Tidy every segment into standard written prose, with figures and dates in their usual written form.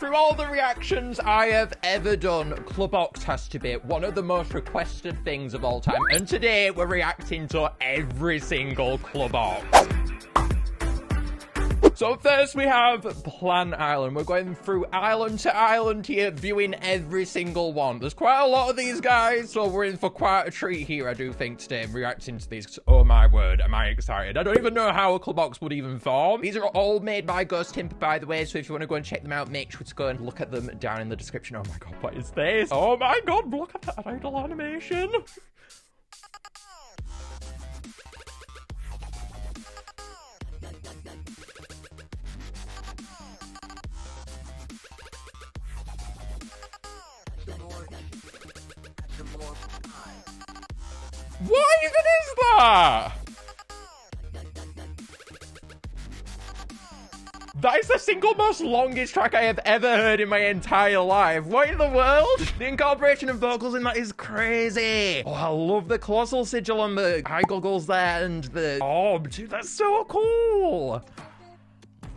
Through all the reactions I have ever done, Clubbox has to be one of the most requested things of all time. And today, we're reacting to every single Clubbox. So first we have Planet Island. We're going through island to island here, viewing every single one. There's quite a lot of these guys, so we're in for quite a treat here, I do think, today, reacting to these. Oh my word, am I excited. I don't even know how a Clubbox would even form. These are all made by Ghostympa, by the way, so if you want to go and check them out, make sure to go and look at them down in the description. Oh my god, what is this? Oh my god, look at that idle animation. What even is that? That is the single most longest track I have ever heard in my entire life. What in the world? The incorporation of vocals in that is crazy. Oh, I love the colossal sigil on the eye goggles there and the orb, dude. That's so cool.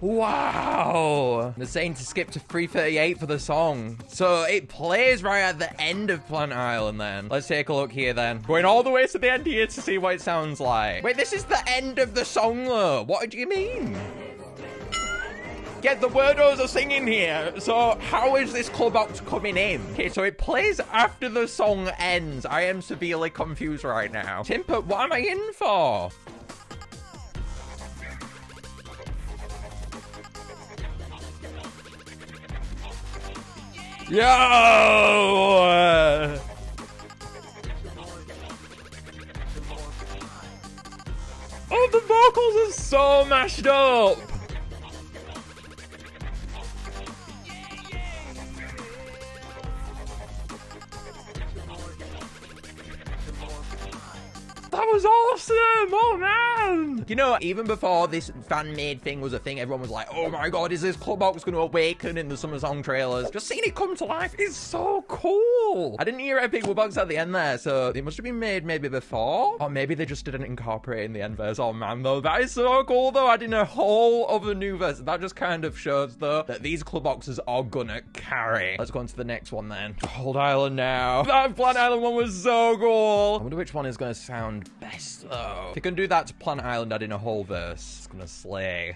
Wow. They're saying to skip to 3:38 for the song. So it plays right at the end of Planet Island then. Let's take a look here then. Going all the way to the end here to see what it sounds like. Wait, this is the end of the song though. What do you mean? Yeah, the wordos are singing here. So how is this Clubbox coming in? Okay, so it plays after the song ends. I am severely confused right now. Timpa, what am I in for? Yo! Oh, the vocals are so mashed up. That was awesome! Oh, man! You know, even before this fan-made thing was a thing, everyone was like, oh my god, is this Clubbox going to awaken in the summer song trailers? Just seeing it come to life is so cool! I didn't hear Epic Wublin at the end there, so it must have been made maybe before? Or maybe they just didn't incorporate in the end verse. Oh man, though, that is so cool, though, adding a whole other new verse. That just kind of shows, though, that these Clubboxes are gonna carry. Let's go on to the next one, then. Old Island now. That Planet Island one was so cool! I wonder which one is gonna sound best though. If you can do that to Planet Island, add in a whole verse, it's gonna slay.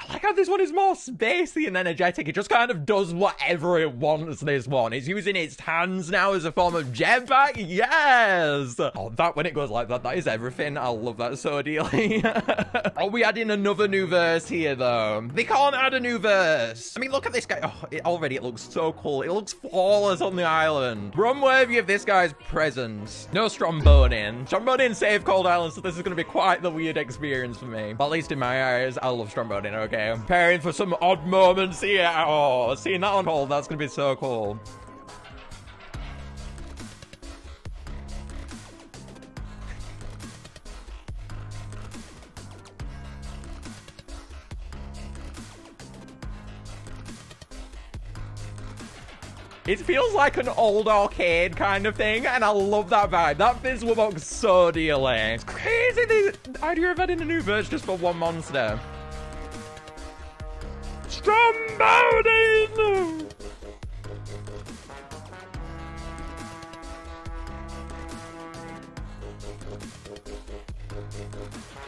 I like how this one is more spacey and energetic. It just kind of does whatever it wants, this one. It's using its hands now as a form of jetpack. Yes! Oh, that when it goes like that, that is everything. I love that so dearly. Are we adding another new verse here, though? They can't add a new verse. I mean, look at this guy. Oh, it looks so cool. It looks flawless on the island. We're unworthy of this guy's presence. No Strombonin. Strombonin saved Cold Island, so this is going to be quite the weird experience for me. But at least in my eyes, I love Strombonin, okay? I'm preparing for some odd moments here. Oh, seeing that on hold, that's going to be so cool. It feels like an old arcade kind of thing, and I love that vibe. That fits Wublin so dearly. It's crazy, the idea of adding a new verse just for one monster. Strombonin!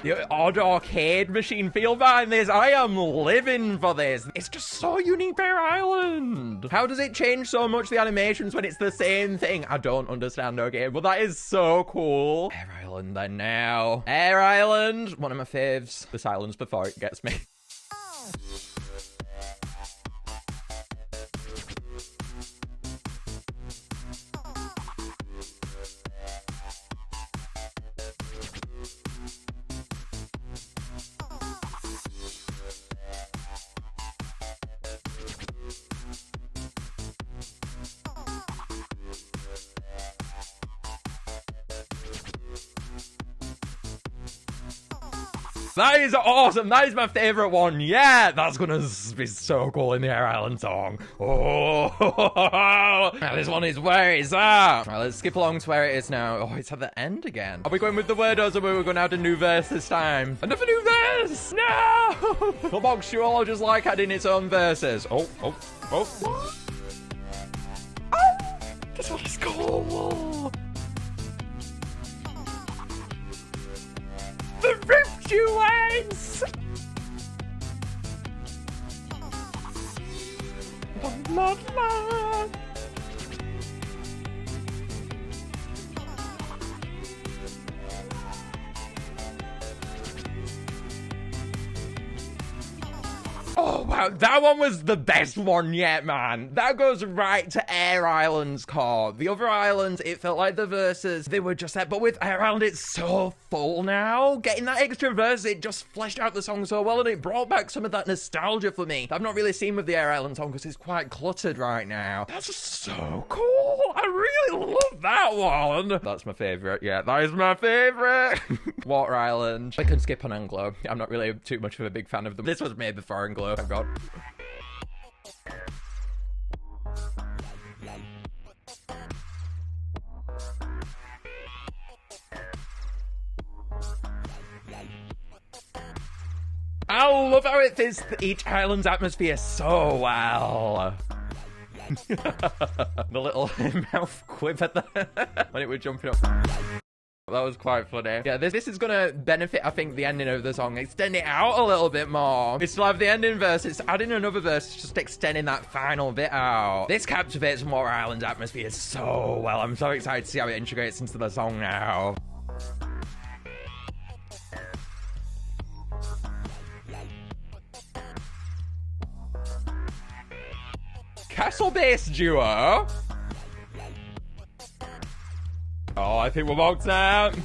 The odd arcade machine feel behind this. I am living for this. It's just so unique, Bear Island. How does it change so much the animations when it's the same thing? I don't understand, okay? But that is so cool. Air Island then now. Air Island. One of my faves. The silence before it gets me. That is awesome. That is my favorite one. Yeah, that's gonna be so cool in the Air Island song. Oh, now this one is where it's at. Right, let's skip along to where it is now. Oh, it's at the end again. Are we going with the wordos, or are we going to add a new verse this time? Another new verse! No! Clubbox sure just like adding its own verses. Oh. Oh, this one is cool. The ripped you legs! Oh, wow, that one was the best one yet, man. That goes right to Air Island's core. The other islands, it felt like the verses, they were just that, but with Air Island, it's so full now. Getting that extra verse, it just fleshed out the song so well, and it brought back some of that nostalgia for me that I've not really seen with the Air Island song, because it's quite cluttered right now. That's just so cool. I really love that one. That's my favorite. Yeah, that is my favorite. Water Island. I can skip on Anglo. I'm not really too much of a big fan of them. This was made before Anglo. Thank God. I love how it fits each island's atmosphere so well. The little mouth quip at the when it was jumping up. That was quite funny. Yeah, this is gonna benefit, I think, the ending of the song. Extend it out a little bit more. We still have the ending verse. It's adding another verse, just extending that final bit out. This captivates Water Island's atmosphere so well. I'm so excited to see how it integrates into the song now. Castle-based duo. Oh, I think we're boxed out.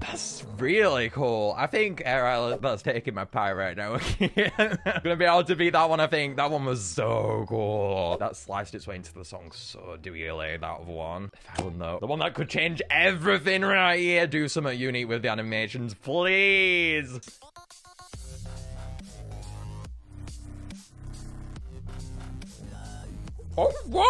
That's really cool. I think Air Island, that's taking my pie right now. I'm gonna be able to beat that one, I think. That one was so cool. That sliced its way into the song so dearly, that other one. Island, though. The one that could change everything right here. Do something unique with the animations, please. Oh, whoa!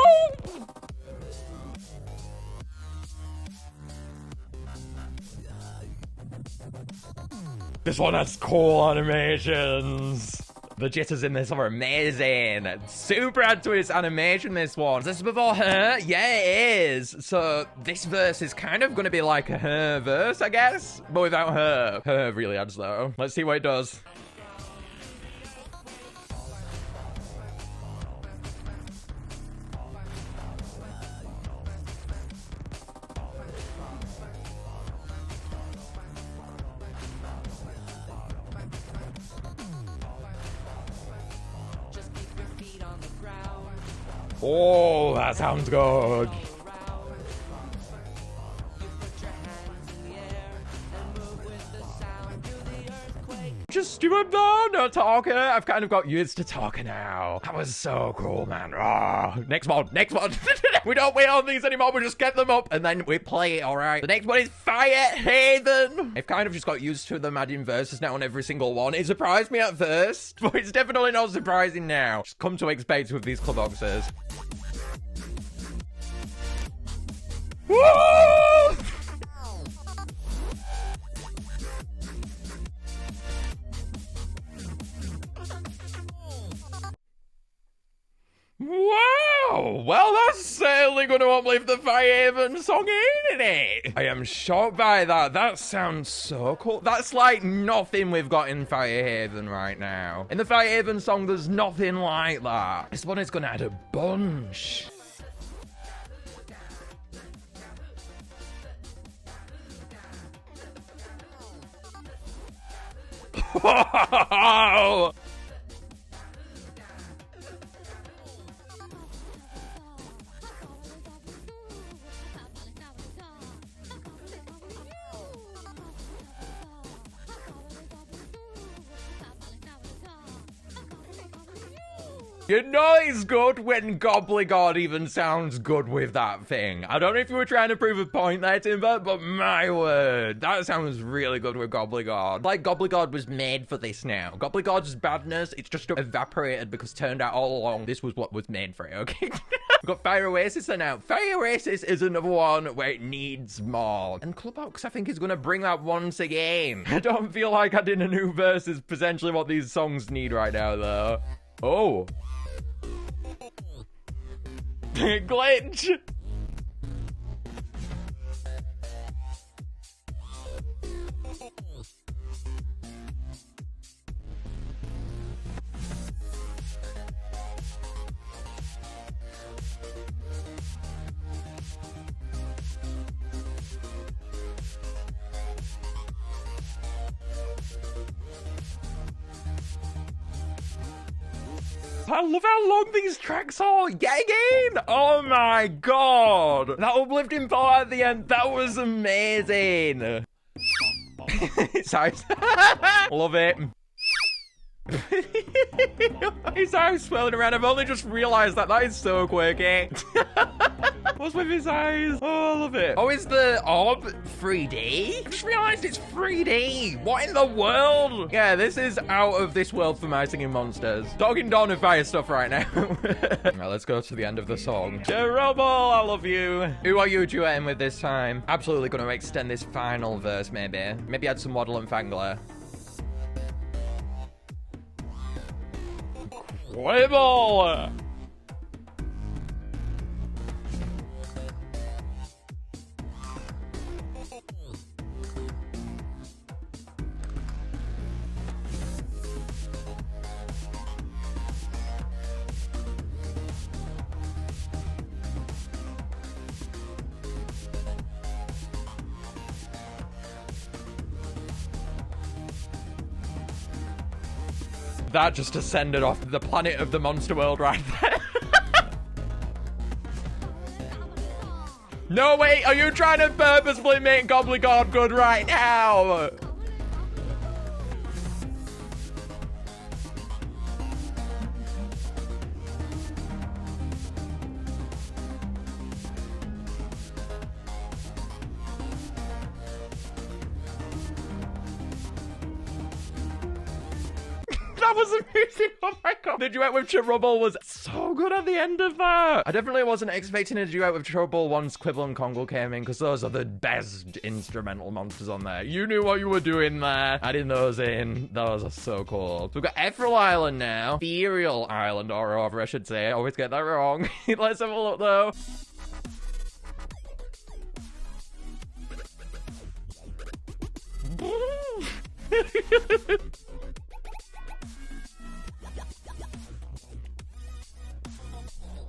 This one has cool animations. The jitters in this are amazing. Super add to its animation, this one. Is this before her? Yeah, it is. So this verse is kind of going to be like a her verse, I guess. But without her. Her really adds, though. Let's see what it does. Oh, that sounds good. Just do it though, no talker. I've kind of got used to talking now. That was so cool, man. Oh, next one. We don't wait on these anymore. We just get them up and then we play it, all right? The next one is Fire Haven. I've kind of just got used to them adding verses now on every single one. It surprised me at first, but it's definitely not surprising now. Just come to expect with these Clubboxes. Woo! Wow! Well, that's certainly going to uplift the Fire Haven song, ain't it? I am shocked by that. That sounds so cool. That's like nothing we've got in Fire Haven right now. In the Fire Haven song, there's nothing like that. This one is going to add a bunch. Whoa! You know it's good when Gobblegod even sounds good with that thing. I don't know if you were trying to prove a point there, Timber, but my word, that sounds really good with Gobblegod. Like Gobblegod was made for this now. Gobblegod's badness, it's just evaporated because turned out all along this was what was made for it, okay? We've got Fire Oasis and now. Fire Oasis is another one where it needs more. And Clubbox, I think, is going to bring that once again. I don't feel like adding a new verse is potentially what these songs need right now, though. Oh. Glitch! I love how long these tracks are. Yeah, again. Oh my god. That uplifting part at the end, that was amazing. Sorry. Love it. His eyes swirling around. I've only just realized that. That is so quirky. What's with his eyes? Oh, I love it. Oh, is the orb 3D? I just realized it's 3D. What in the world? Yeah, this is out of this world for my singing monsters. Talking Dawn of Fire stuff right now. Right, let's go to the end of the song. Cherubble, I love you. Who are you duetting with this time? Absolutely going to extend this final verse, maybe. Maybe add some Waddle and Fangler. Quibble! That just ascended off the planet of the monster world right there. No, wait, are you trying to purposefully make Gobblegod good right now? That was amazing. Oh my god. The duet with Cherubble was so good at the end of that. I definitely wasn't expecting a duet with Cherubble once Quibble and Kongle came in, because those are the best instrumental monsters on there. You knew what you were doing there. Adding those in. Those are so cool. So we've got Ethereal Island now. Ethereal Island, or over, I should say. I always get that wrong. Let's have a look, though.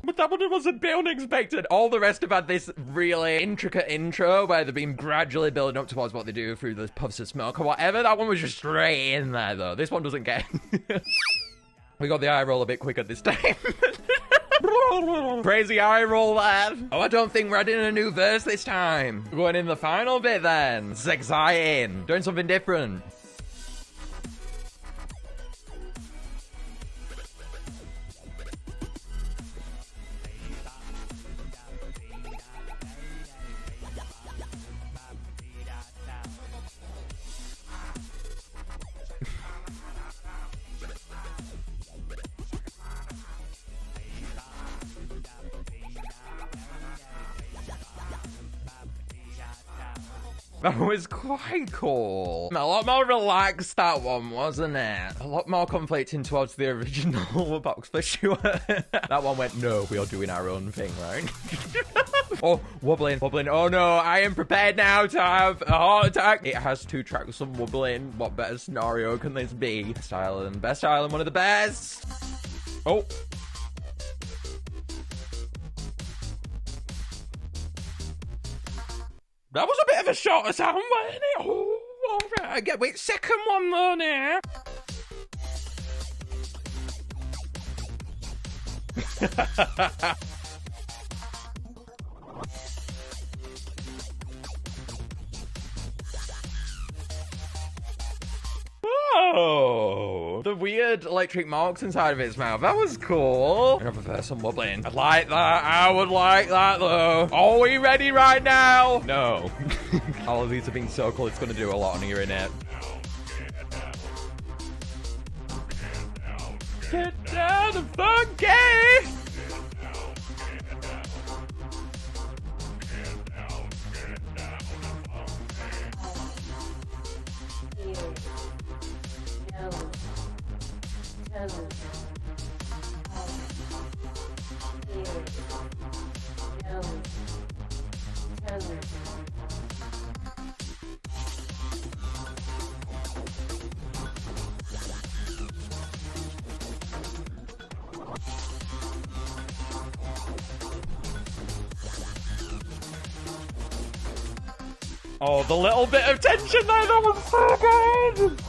But that one was a bit unexpected. All the rest have had this really intricate intro where they've been gradually building up towards what they do through the puffs of smoke or whatever. That one was just straight in there, though. This one doesn't get... We got the eye roll a bit quicker this time. Crazy eye roll there. Oh, I don't think we're adding a new verse this time. We're going in the final bit then. It's exciting. Doing something different. That was quite cool. A lot more relaxed, that one, wasn't it? A lot more conflicting towards the original box, for sure. That one went, no, we are doing our own thing, right? Oh, wobbling. Oh no, I am prepared now to have a heart attack. It has 2 tracks of wobbling. What better scenario can this be? Best Island, one of the best. Oh. That was a bit of a shorter sound, wasn't it? Oh, all right. Wait, second one though now. Oh. though. The weird electric marks inside of its mouth. That was cool. Another person wobbling. I'd like that. I would like that, though. Are we ready right now? No. All of these have been so cool. It's going to do a lot on hearing it. Get down and funky! Oh, the little bit of tension there, that was so good!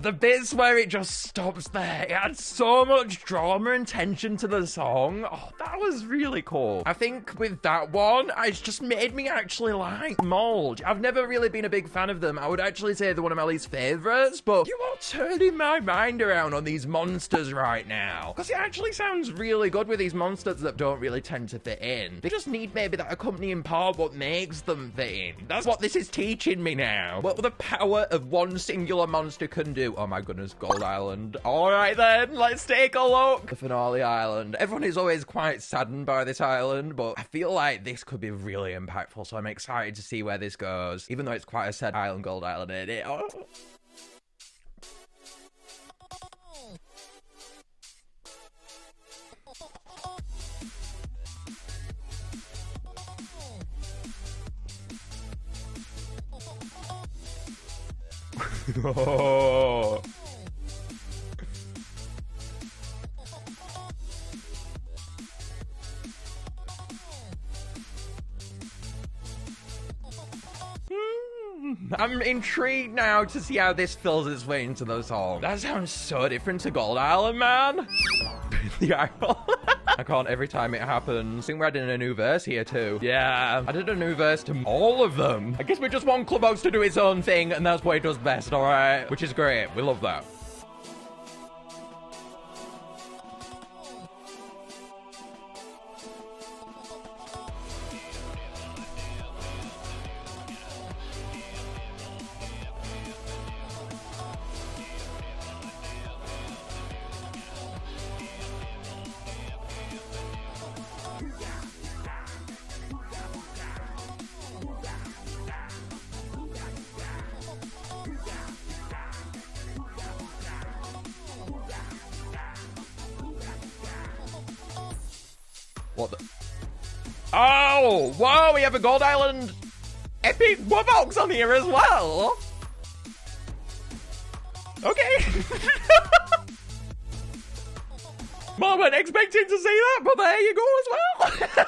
The bits where it just stops there, it had so much drama and tension to the song. Oh, that was really cool. I think with that one, it's just made me actually like Mold. I've never really been a big fan of them. I would actually say they're one of my least favorites, but you are turning my mind around on these monsters right now. Because it actually sounds really good with these monsters that don't really tend to fit in. They just need maybe that accompanying part what makes them fit in. That's what this is teaching me now. What the power of one singular monster can do. Oh my goodness, Gold Island. All right then, let's take a look. The finale island. Everyone is always quite saddened by this island, but I feel like this could be really impactful, so I'm excited to see where this goes. Even though it's quite a sad island, Gold Island, isn't it? Oh. Oh. I'm intrigued now to see how this fills its way into the song. That sounds so different to Gold Island, man. The idol. I can't every time it happens. I think we're adding a new verse here too. Yeah, I did a new verse to all of them. I guess we just want Clubbox to do its own thing, and that's what it does best, all right? Which is great. We love that. What the? Oh, whoa, we have a Gold Island epic Wublin on here as well. Okay. Well, I wasn't expecting to see that, but there you go as well.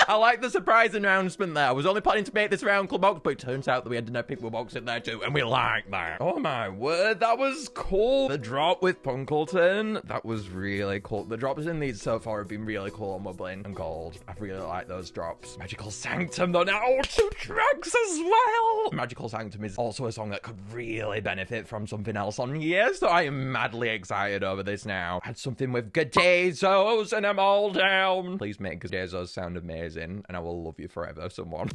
I like the surprise announcement there. I was only planning to make this around Clubbox, but it turns out that we had an epic Wublin in there too, and we like that. Oh my word, that was cool. The drop with Punkleton, that was really cool. The drops in these so far have been really cool on Wublin and Gold. I really like those drops. Magical Sanctum though, now 2 tracks as well. Magical Sanctum is also a song that could really benefit from something else on here, so I am madly excited over this now. Had something with Gadezos and I'm all down. Please make Gadezos sound amazing, and I will love you forever, someone.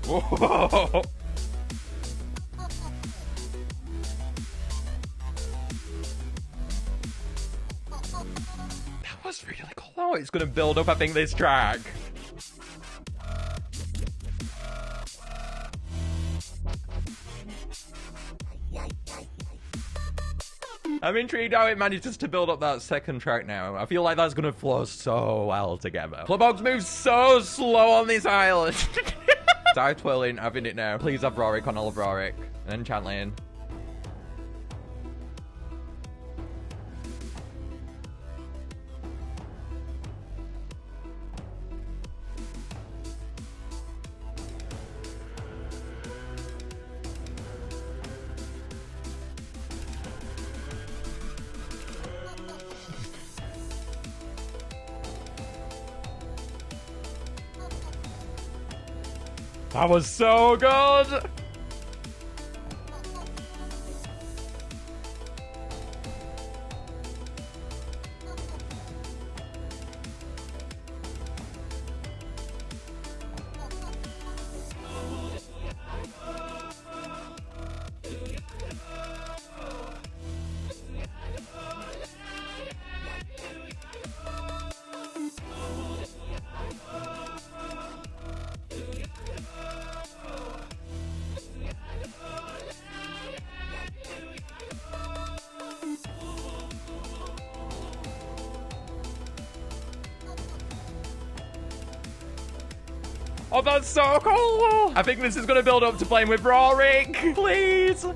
Whoa. That was really cool. Oh, it's gonna build up, I think, this track. I'm intrigued how it manages to build up that second track now. I feel like that's gonna flow so well together. Clubbox moves so slow on this island. Side twirling, having it now. Please have Rorik on all of Rorik. And then Chantlane. That was so good. Oh, that's so cool! I think this is gonna build up to playing with Rorik. Please!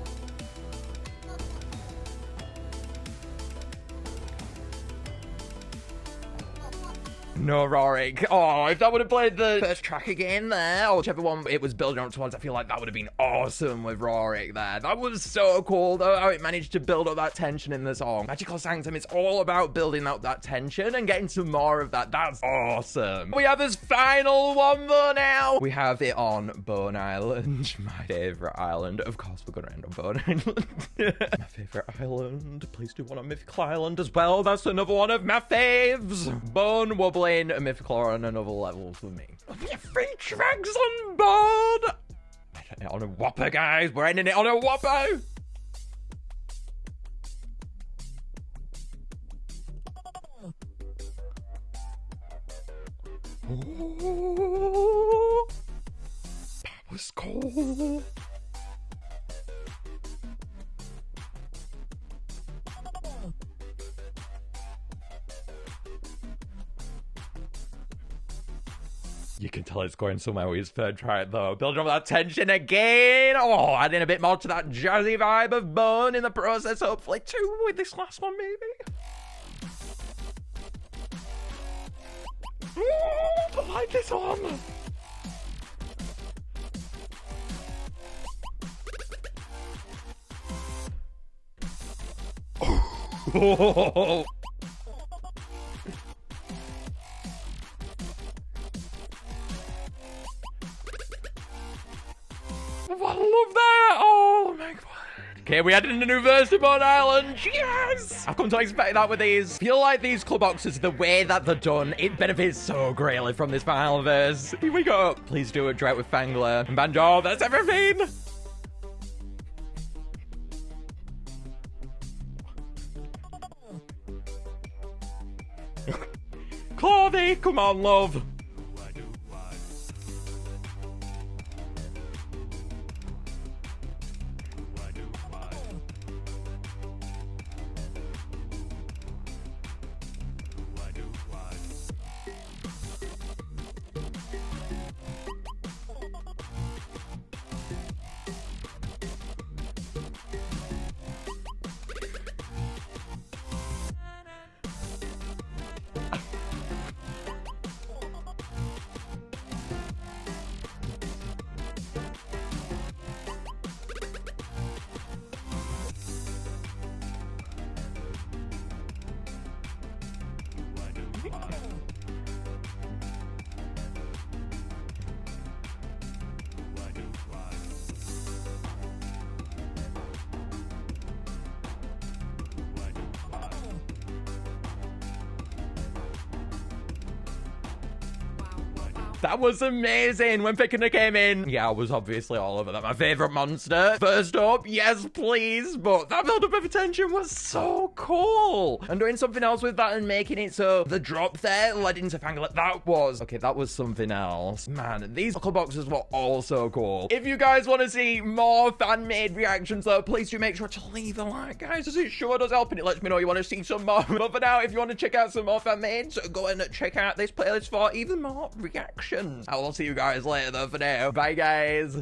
No, Rorik. Oh, if that would have played the first track again there, or whichever one it was building up towards, I feel like that would have been awesome with Rorik there. That was so cool, though, how it managed to build up that tension in the song. Magical Sanctum, it's all about building up that tension and getting some more of that. That's awesome. We have this final one, though, now. We have it on Bone Island, my favorite island. Of course, we're going to end on Bone Island. My favorite island. Please do one on Mythical Island as well. That's another one of my faves. Bone, Wublin, and Mythical are on another level for me. 3 tracks on board. I ending it on a whopper, guys. We're ending it on a whopper. Oh, that was cool. You can tell it's going somewhere with his third try, though. Building up that tension again. Oh, adding a bit more to that jazzy vibe of Bone in the process, hopefully, too, with this last one, maybe. Oh, I like this one. Oh. I love that! Oh my god. Okay, we added a new verse to Bone Island. Yes! I've come to expect that with these. I feel like these club boxes, the way that they're done, it benefits so greatly from this final verse. Here we go. Please do a duet with Fangler and Banjo. That's everything! Claudia, come on, love. That was amazing. When Pickener came in, yeah, I was obviously all over that. My favorite monster. First up, yes, please. But that build-up of attention was so cool. And doing something else with that and making it so the drop there led into Fangler. That was something else. Man, these club boxes were all so cool. If you guys want to see more fan-made reactions, though, please do make sure to leave a like, guys, as it sure does help, and it lets me know you want to see some more. But for now, if you want to check out some more fan-made, so go and check out this playlist for even more reactions. I will see you guys later, though, for now. Bye, guys.